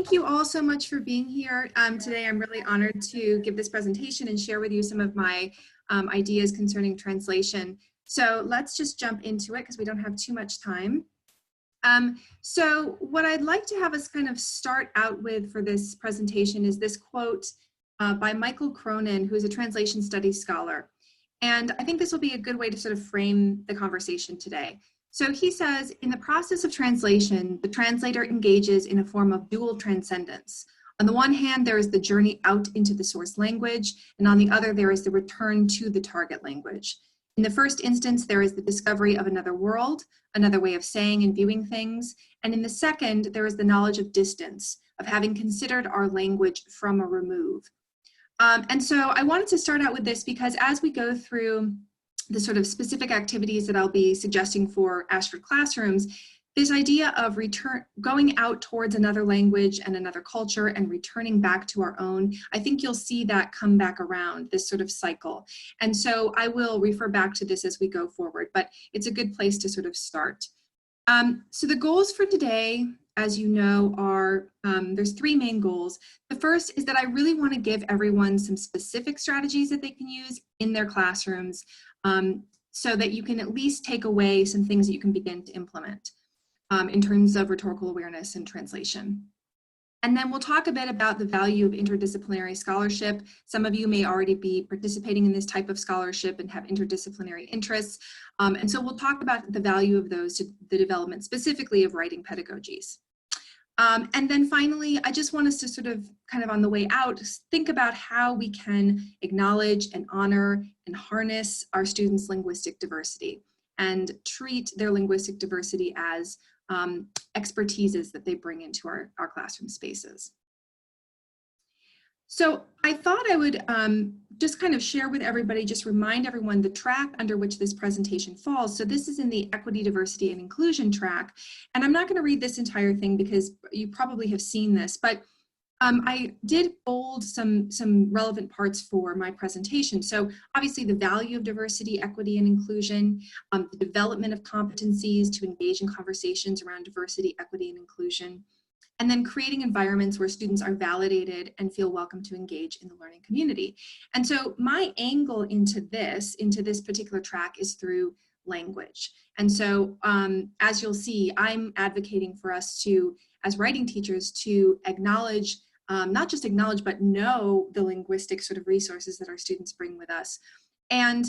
thank you all so much for being here. Today I'm really honored to give this presentation and share with you some of my ideas concerning translation. So let's just jump into it because we don't have too much time. So what I'd like to have us kind of start out with for this presentation is this quote by Michael Cronin, who's a translation studies scholar. And I think this will be a good way to sort of frame the conversation today. So he says, in the process of translation, the translator engages in a form of dual transcendence. On the one hand, there is the journey out into the source language, and on the other, there is the return to the target language. In the first instance, there is the discovery of another world, another way of saying and viewing things. And in the second, there is the knowledge of distance, of having considered our language from a remove. And so I wanted to start out with this because as we go through the sort of specific activities that I'll be suggesting for Ashford classrooms, this idea of going out towards another language and another culture and returning back to our own, I think you'll see that come back around, this sort of cycle. And so I will refer back to this as we go forward, but it's a good place to sort of start. So the goals for today, as you know, are, there's three main goals. The first is that I really want to give everyone some specific strategies that they can use in their classrooms so that you can at least take away some things that you can begin to implement in terms of rhetorical awareness and translation. And then we'll talk a bit about the value of interdisciplinary scholarship. Some of you may already be participating in this type of scholarship and have interdisciplinary interests. And so we'll talk about the value of those to the development specifically of writing pedagogies. And then finally, I just want us to sort of kind of on the way out, think about how we can acknowledge and honor and harness our students' linguistic diversity and treat their linguistic diversity as expertises that they bring into our classroom spaces. So I thought I would just kind of share with everybody, just remind everyone the track under which this presentation falls. So this is in the Equity, Diversity, and Inclusion track. And I'm not going to read this entire thing because you probably have seen this, but I did bold some relevant parts for my presentation. So obviously the value of diversity, equity, and inclusion, the development of competencies to engage in conversations around diversity, equity, and inclusion, and then creating environments where students are validated and feel welcome to engage in the learning community. And so my angle into this particular track is through language. And so as you'll see, I'm advocating for us to, as writing teachers, to acknowledge, not just acknowledge, but know the linguistic sort of resources that our students bring with us. And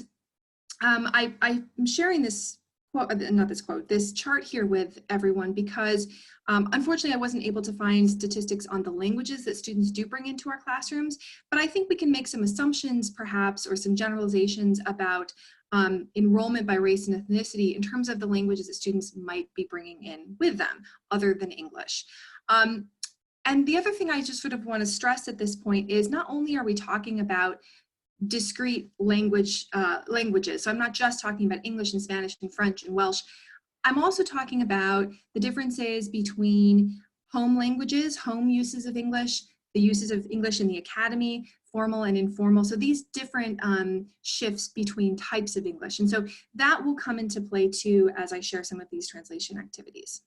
I'm sharing this quote, not this quote, this chart here with everyone because unfortunately I wasn't able to find statistics on the languages that students do bring into our classrooms, but I think we can make some assumptions perhaps or some generalizations about enrollment by race and ethnicity in terms of the languages that students might be bringing in with them other than English. And the other thing I just sort of want to stress at this point is not only are we talking about discrete languages. So I'm not just talking about English and Spanish and French and Welsh. I'm also talking about the differences between home languages, home uses of English, the uses of English in the academy, formal and informal. So these different shifts between types of English. And so that will come into play too as I share some of these translation activities.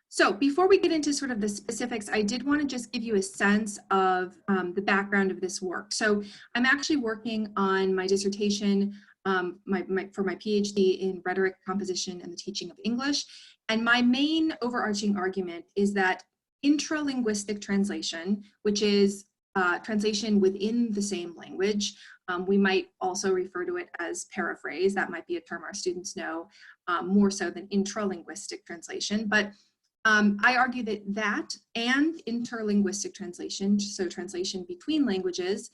So before we get into sort of the specifics, I did want to just give you a sense of the background of this work. So I'm actually working on my dissertation for my PhD in rhetoric, composition, and the teaching of English. And my main overarching argument is that intralinguistic translation, which is translation within the same language, we might also refer to it as paraphrase. That might be a term our students know more so than intralinguistic translation. But I argue that and interlinguistic translation, so translation between languages,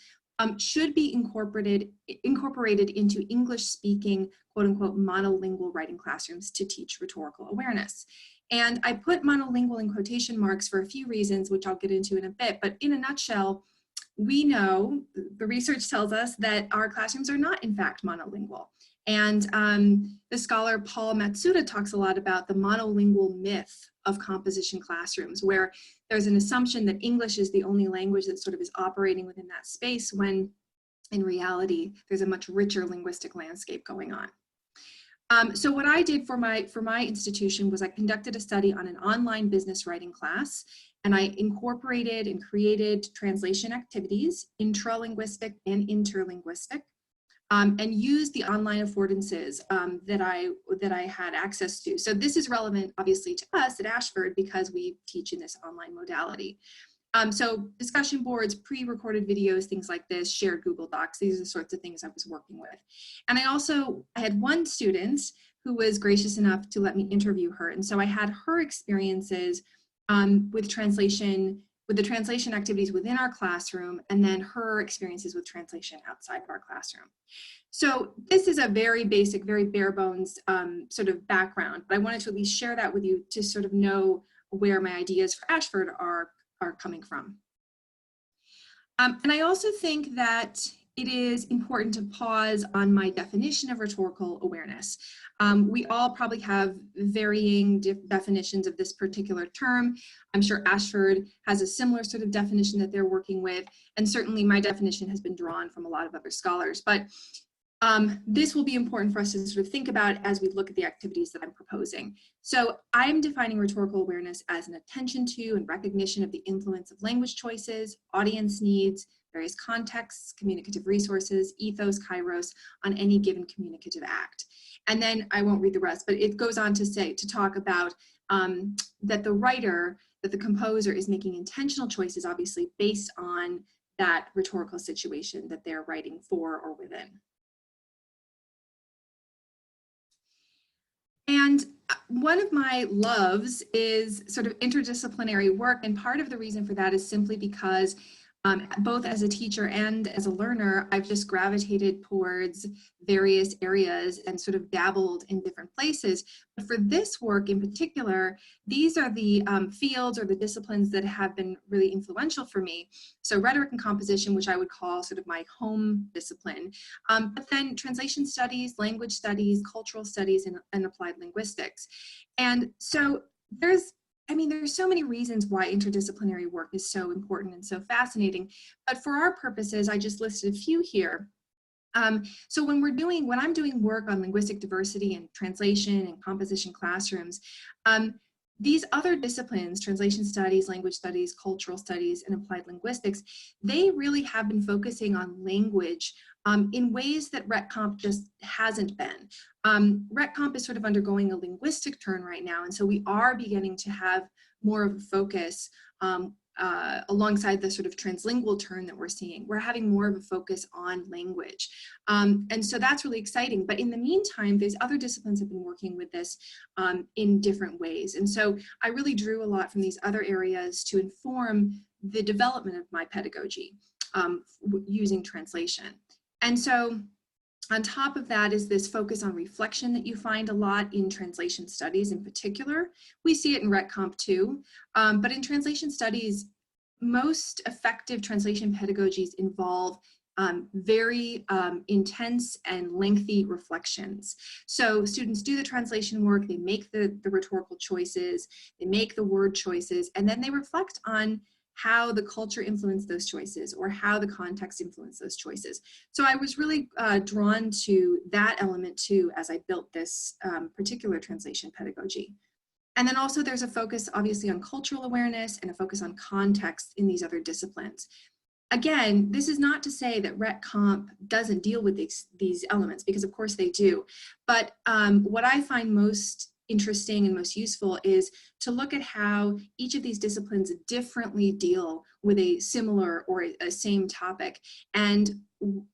should be incorporated into English-speaking, quote-unquote, monolingual writing classrooms to teach rhetorical awareness. And I put monolingual in quotation marks for a few reasons, which I'll get into in a bit, but in a nutshell, we know, the research tells us that our classrooms are not, in fact, monolingual. And the scholar Paul Matsuda talks a lot about the monolingual myth of composition classrooms, where there's an assumption that English is the only language that sort of is operating within that space, when in reality, there's a much richer linguistic landscape going on. So what I did for my institution was I conducted a study on an online business writing class, and I incorporated and created translation activities, intralinguistic and interlinguistic, and used the online affordances that I had access to. So this is relevant, obviously, to us at Ashford because we teach in this online modality. So discussion boards, pre-recorded videos, things like this, shared Google Docs, these are the sorts of things I was working with. And I had one student who was gracious enough to let me interview her. And so I had her experiences with the translation activities within our classroom, and then her experiences with translation outside of our classroom. So this is a very basic, very bare bones sort of background, but I wanted to at least share that with you to sort of know where my ideas for Ashford are coming from. And I also think that it is important to pause on my definition of rhetorical awareness. We all probably have varying definitions of this particular term. I'm sure Ashford has a similar sort of definition that they're working with, and certainly my definition has been drawn from a lot of other scholars. But this will be important for us to sort of think about as we look at the activities that I'm proposing. So I'm defining rhetorical awareness as an attention to and recognition of the influence of language choices, audience needs, various contexts, communicative resources, ethos, kairos on any given communicative act. And then I won't read the rest, but it goes on to talk about that the composer is making intentional choices, obviously based on that rhetorical situation that they're writing for or within. And one of my loves is sort of interdisciplinary work. And part of the reason for that is simply because both as a teacher and as a learner, I've just gravitated towards various areas and sort of dabbled in different places. But for this work in particular, these are the fields or the disciplines that have been really influential for me. So rhetoric and composition, which I would call sort of my home discipline, but then translation studies, language studies, cultural studies, and applied linguistics. And so there's so many reasons why interdisciplinary work is so important and so fascinating, but for our purposes, I just listed a few here. So when I'm doing work on linguistic diversity and translation and composition classrooms, these other disciplines, translation studies, language studies, cultural studies, and applied linguistics, they really have been focusing on language in ways that RhetComp just hasn't been. RhetComp is sort of undergoing a linguistic turn right now, and so we are beginning to have more of a focus alongside the sort of translingual turn that we're seeing. We're having more of a focus on language. And so that's really exciting. But in the meantime, these other disciplines have been working with this in different ways. And so I really drew a lot from these other areas to inform the development of my pedagogy using translation. And so on top of that is this focus on reflection that you find a lot in translation studies in particular. We see it in RhetComp too, but in translation studies, most effective translation pedagogies involve very intense and lengthy reflections. So students do the translation work, they make the rhetorical choices, they make the word choices, and then they reflect on how the culture influenced those choices or how the context influenced those choices. So I was really drawn to that element too as I built this particular translation pedagogy. And then also there's a focus obviously on cultural awareness and a focus on context in these other disciplines. Again, this is not to say that RhetComp doesn't deal with these elements, because of course they do. But what I find most interesting and most useful is to look at how each of these disciplines differently deal with a similar or a same topic. And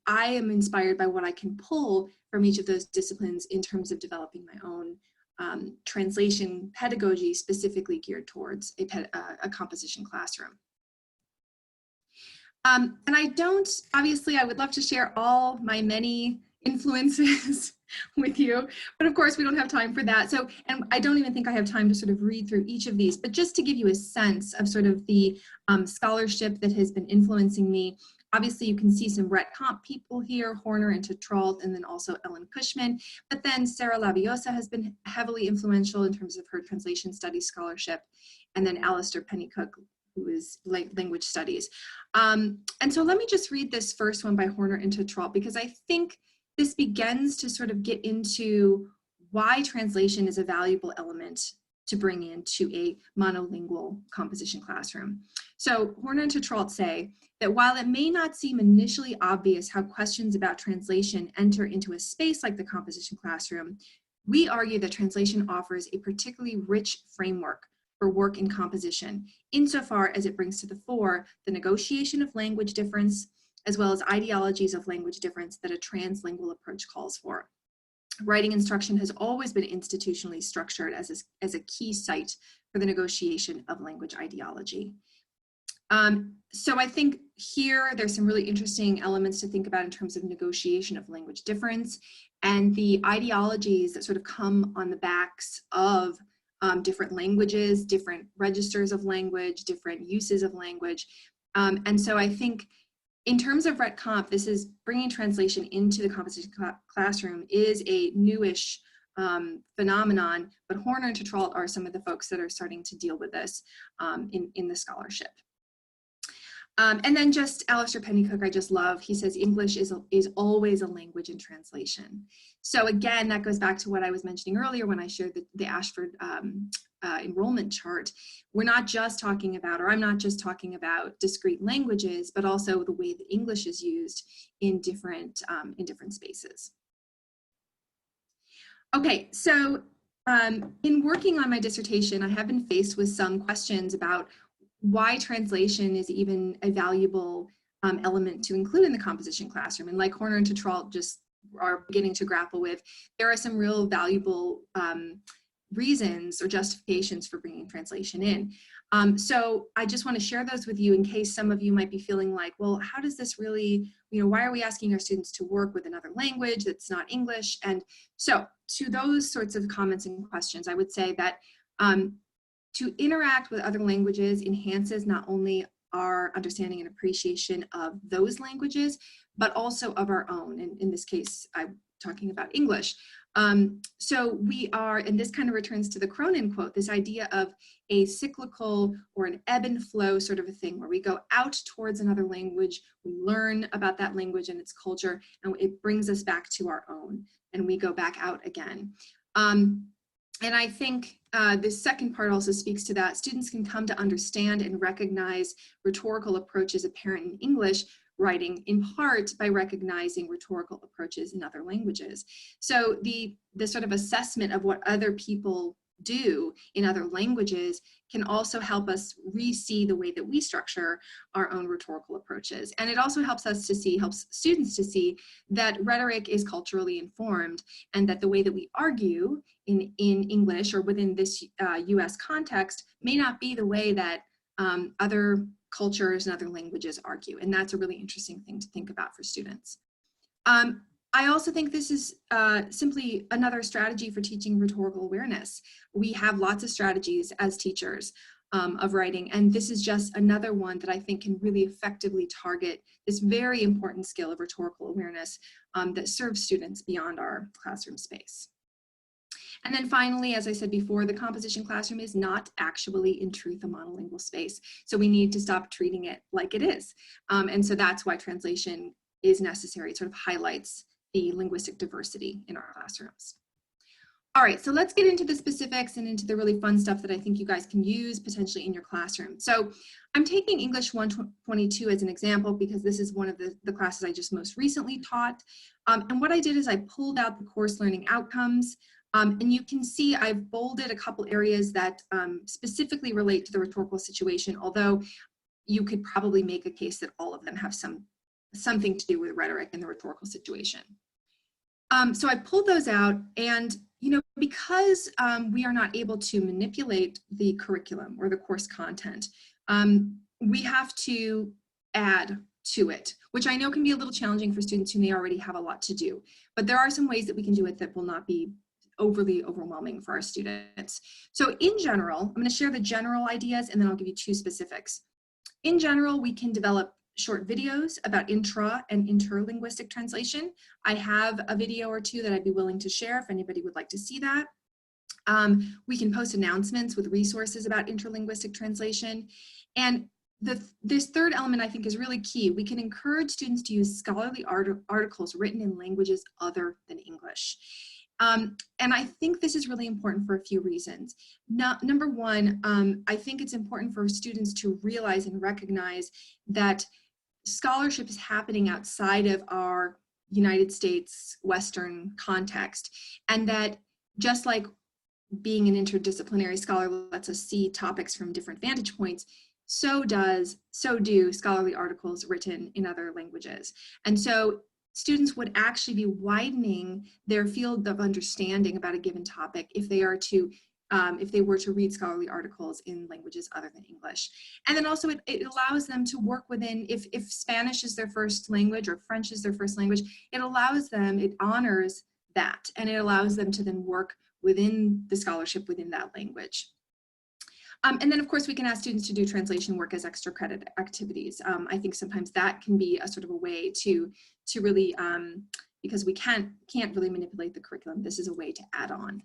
I am inspired by what I can pull from each of those disciplines in terms of developing my own translation pedagogy specifically geared towards a composition classroom. And obviously I would love to share all my many influences with you, but of course we don't have time for that. So, and I don't even think I have time to sort of read through each of these, but just to give you a sense of sort of the scholarship that has been influencing me. Obviously you can see some RhetComp people here, Horner and Tetrault, and then also Ellen Cushman, but then Sarah Laviosa has been heavily influential in terms of her translation studies scholarship, and then Alistair Pennycook, who is language studies. And so let me just read this first one by Horner and Tetrault, because I think this begins to sort of get into why translation is a valuable element to bring into a monolingual composition classroom. So Horner and Tetrault say that while it may not seem initially obvious how questions about translation enter into a space like the composition classroom, we argue that translation offers a particularly rich framework for work in composition, insofar as it brings to the fore the negotiation of language difference, as well as ideologies of language difference that a translingual approach calls for. Writing instruction has always been institutionally structured as a key site for the negotiation of language ideology. So I think here there's some really interesting elements to think about in terms of negotiation of language difference and the ideologies that sort of come on the backs of different languages, different registers of language, different uses of language. And so I think in terms of RetComp, this is bringing translation into the composition classroom is a newish phenomenon, but Horner and Tetrault are some of the folks that are starting to deal with this in the scholarship. And then just Alistair Pennycook, I just love, he says English is always a language in translation. So again, that goes back to what I was mentioning earlier when I shared the Ashford enrollment chart. We're not just talking about, or I'm not just talking about discrete languages, but also the way that English is used in different spaces. Okay, so in working on my dissertation, I have been faced with some questions about why translation is even a valuable element to include in the composition classroom. And like Horner and Tetrault just are beginning to grapple with, there are some real valuable reasons or justifications for bringing translation in. So I just want to share those with you in case some of you might be feeling like, well, how does this really, why are we asking our students to work with another language that's not English? And so to those sorts of comments and questions, I would say that to interact with other languages enhances not only our understanding and appreciation of those languages, but also of our own. And in this case, I'm talking about English. So we are, and this kind of returns to the Cronin quote, this idea of a cyclical or an ebb and flow sort of a thing where we go out towards another language, we learn about that language and its culture, and it brings us back to our own, and we go back out again. And I think this second part also speaks to that. Students can come to understand and recognize rhetorical approaches apparent in English writing in part by recognizing rhetorical approaches in other languages. So the sort of assessment of what other people do in other languages can also help us re-see the way that we structure our own rhetorical approaches. And it also helps students to see that rhetoric is culturally informed and that the way that we argue in English or within this US context may not be the way that other cultures and other languages argue. And that's a really interesting thing to think about for students. I also think this is simply another strategy for teaching rhetorical awareness. We have lots of strategies as teachers of writing, and this is just another one that I think can really effectively target this very important skill of rhetorical awareness that serves students beyond our classroom space. And then finally, as I said before, the composition classroom is not actually in truth a monolingual space. So we need to stop treating it like it is. And so that's why translation is necessary. It sort of highlights the linguistic diversity in our classrooms. All right, so let's get into the specifics and into the really fun stuff that I think you guys can use potentially in your classroom. So I'm taking English 122 as an example because this is one of the classes I just most recently taught. And what I did is I pulled out the course learning outcomes. And you can see I've bolded a couple areas that specifically relate to the rhetorical situation, although you could probably make a case that all of them have something to do with rhetoric and the rhetorical situation. So I pulled those out, and because we are not able to manipulate the curriculum or the course content, we have to add to it, which I know can be a little challenging for students who may already have a lot to do, but there are some ways that we can do it that will not be overly overwhelming for our students. So in general, I'm going to share the general ideas and then I'll give you two specifics. In general, we can develop short videos about intra and interlinguistic translation. I have a video or two that I'd be willing to share if anybody would like to see that. We can post announcements with resources about interlinguistic translation. And this third element I think is really key. We can encourage students to use scholarly articles written in languages other than English. And I think this is really important for a few reasons. Number one, I think it's important for students to realize and recognize that scholarship is happening outside of our United States Western context, and that just like being an interdisciplinary scholar lets us see topics from different vantage points, so do scholarly articles written in other languages. And so students would actually be widening their field of understanding about a given topic if they were to read scholarly articles in languages other than English. And then also it allows them to work within, if Spanish is their first language or French is their first language, it honors that, and it allows them to then work within the scholarship within that language. And then of course we can ask students to do translation work as extra credit activities. I think sometimes that can be a sort of a way to really, because we can't really manipulate the curriculum, this is a way to add on.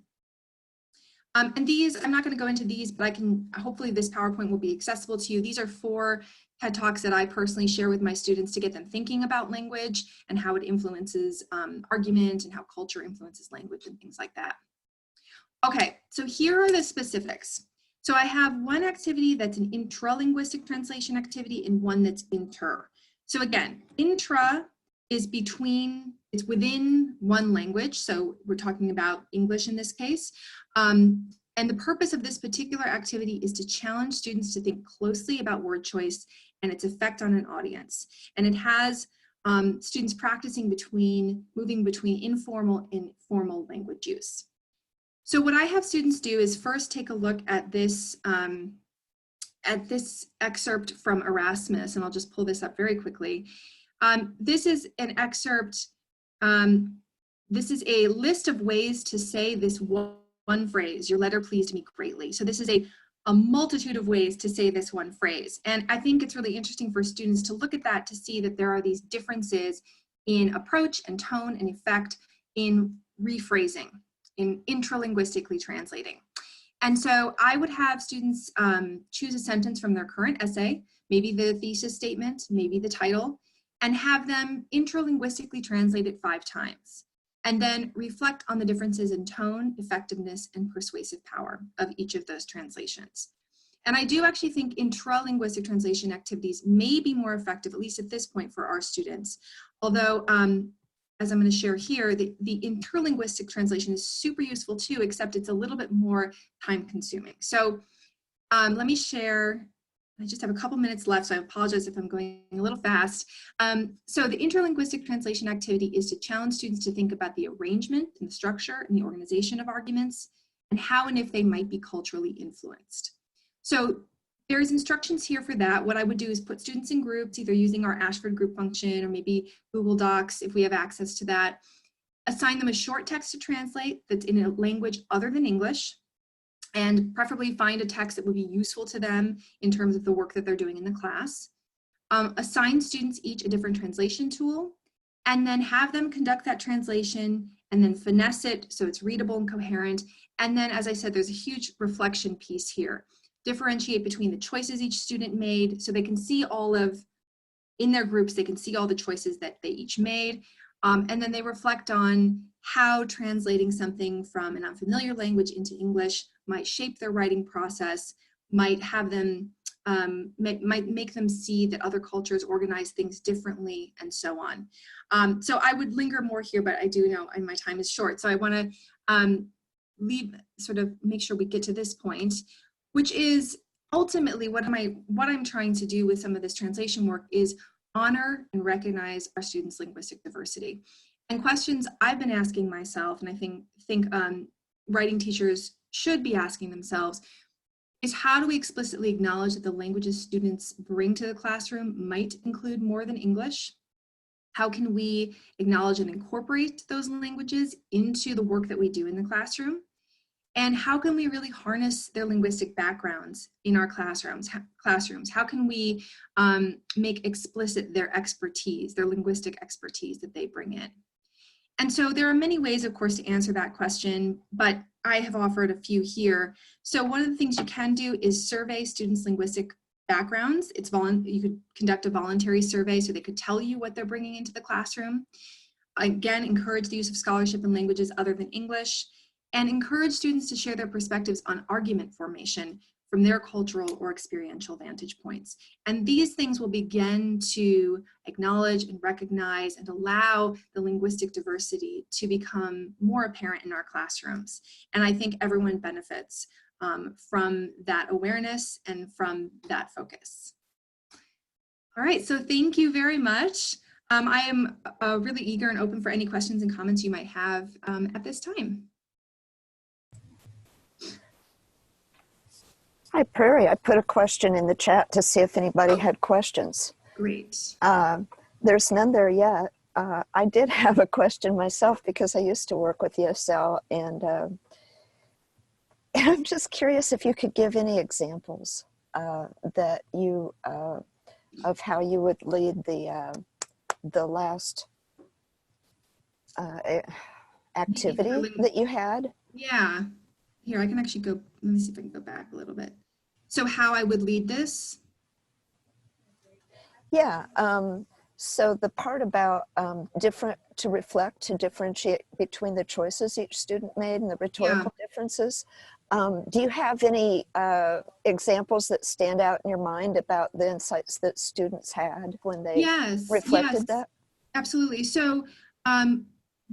And these, I'm not going to go into these, but hopefully this PowerPoint will be accessible to you. These are 4 TED Talks that I personally share with my students to get them thinking about language and how it influences argument and how culture influences language and things like that. Okay, so here are the specifics. So I have one activity that's an intra-linguistic translation activity and one that's inter. So again, intra is it's within one language. So we're talking about English in this case. And the purpose of this particular activity is to challenge students to think closely about word choice and its effect on an audience. And it has students practicing moving between informal and formal language use. So what I have students do is first take a look at this excerpt from Erasmus, and I'll just pull this up very quickly. This is an excerpt. This is a list of ways to say this one phrase, "Your letter pleased me greatly." So this is a multitude of ways to say this one phrase. And I think it's really interesting for students to look at that to see that there are these differences in approach and tone and effect in rephrasing, in intralinguistically translating. And so I would have students choose a sentence from their current essay, maybe the thesis statement, maybe the title, and have them intralinguistically translate it 5 times. And then reflect on the differences in tone, effectiveness, and persuasive power of each of those translations. And I do actually think intralinguistic translation activities may be more effective, at least at this point, for our students. Although, as I'm going to share here, the interlinguistic translation is super useful too, except it's a little bit more time consuming. So let me share. I just have a couple minutes left, so I apologize if I'm going a little fast. So the interlinguistic translation activity is to challenge students to think about the arrangement and the structure and the organization of arguments and how and if they might be culturally influenced. So there's instructions here for that. What I would do is put students in groups, either using our Ashford group function or maybe Google Docs if we have access to that. Assign them a short text to translate that's in a language other than English, and preferably find a text that would be useful to them in terms of the work that they're doing in the class. Assign students each a different translation tool, and then have them conduct that translation and then finesse it so it's readable and coherent. And then, as I said, there's a huge reflection piece here. Differentiate between the choices each student made so they can see in their groups, they can see all the choices that they each made. And then they reflect on how translating something from an unfamiliar language into English might shape their writing process, might have them, might make them see that other cultures organize things differently, and so on. So I would linger more here, but I do know my time is short. So I want to make sure we get to this point, which is ultimately what I'm trying to do with some of this translation work is honor and recognize our students' linguistic diversity. And questions I've been asking myself, and I think writing teachers should be asking themselves, is how do we explicitly acknowledge that the languages students bring to the classroom might include more than English? How can we acknowledge and incorporate those languages into the work that we do in the classroom? And how can we really harness their linguistic backgrounds in our classrooms? How can we make explicit their expertise, their linguistic expertise that they bring in? And so there are many ways, of course, to answer that question, but I have offered a few here. So one of the things you can do is survey students' linguistic backgrounds. You could conduct a voluntary survey so they could tell you what they're bringing into the classroom. Again, encourage the use of scholarship in languages other than English, and encourage students to share their perspectives on argument formation from their cultural or experiential vantage points. And these things will begin to acknowledge and recognize and allow the linguistic diversity to become more apparent in our classrooms. And I think everyone benefits from that awareness and from that focus. All right, so thank you very much. I am really eager and open for any questions and comments you might have at this time. Hi, Prairie. I put a question in the chat to see if anybody had questions. Great. There's none there yet. I did have a question myself because I used to work with ESL, and I'm just curious if you could give any examples that you of how you would lead the last activity that you had. Yeah. Here, I can actually go, let me see if I can go back a little bit. So how I would lead this? Yeah, so the part about to reflect, to differentiate between the choices each student made and the rhetorical differences. Do you have any examples that stand out in your mind about the insights that students had when they reflected that? Absolutely. So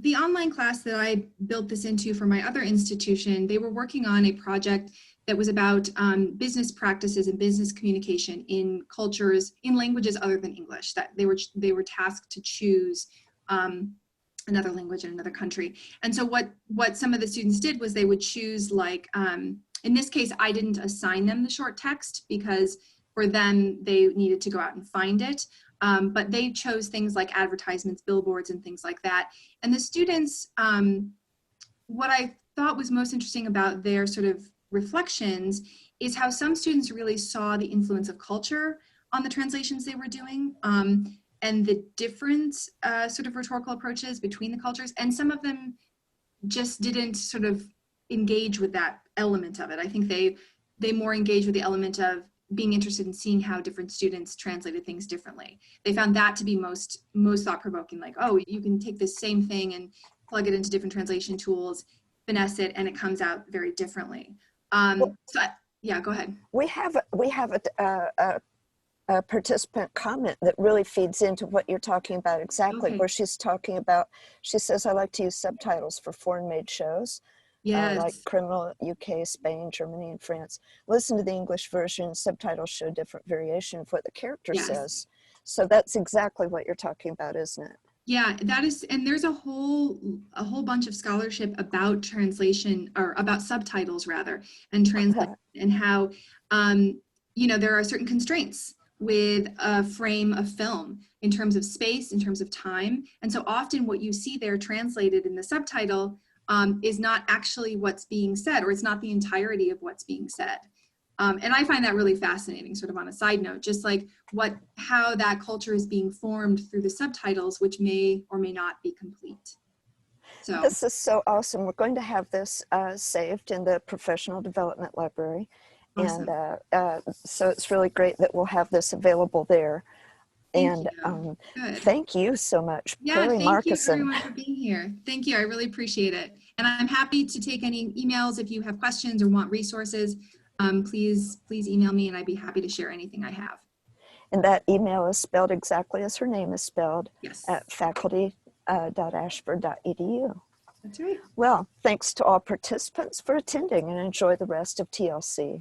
the online class that I built this into for my other institution, they were working on a project that was about business practices and business communication in cultures, in languages other than English, that they were tasked to choose another language in another country. And so what some of the students did was they would choose, like, in this case, I didn't assign them the short text because for them, they needed to go out and find it. But they chose things like advertisements, billboards, and things like that. And the students, what I thought was most interesting about their sort of reflections is how some students really saw the influence of culture on the translations they were doing, and the different sort of rhetorical approaches between the cultures. And some of them just didn't sort of engage with that element of it. I think they more engaged with the element of being interested in seeing how different students translated things differently. They found that to be most thought-provoking, like, oh, you can take this same thing and plug it into different translation tools, finesse it, and it comes out very differently. Yeah, go ahead. We have a participant comment that really feeds into what you're talking about exactly, where she's talking about, she says, I like to use subtitles for foreign-made shows. Like Criminal, UK, Spain, Germany, and France. Listen to the English version, subtitles show different variation of what the character says. So that's exactly what you're talking about, isn't it? Yeah, that is, and there's a whole bunch of scholarship about translation, or about subtitles rather, and translation, and how, you know, there are certain constraints with a frame of film in terms of space, in terms of time. And so often what you see there translated in the subtitle is not actually what's being said, or it's not the entirety of what's being said. And I find that really fascinating, sort of on a side note, just like how that culture is being formed through the subtitles, which may or may not be complete. So this is so awesome. We're going to have this saved in the professional development library. Awesome. And so it's really great that we'll have this available there. And thank you so much, Prairie thank you Markison. everyone for being here. Thank you, I really appreciate it. And I'm happy to take any emails if you have questions or want resources. Please email me and I'd be happy to share anything I have. And that email is spelled exactly as her name is spelled, yes, at faculty.ashford.edu. That's right. Well, thanks to all participants for attending, and enjoy the rest of TLC.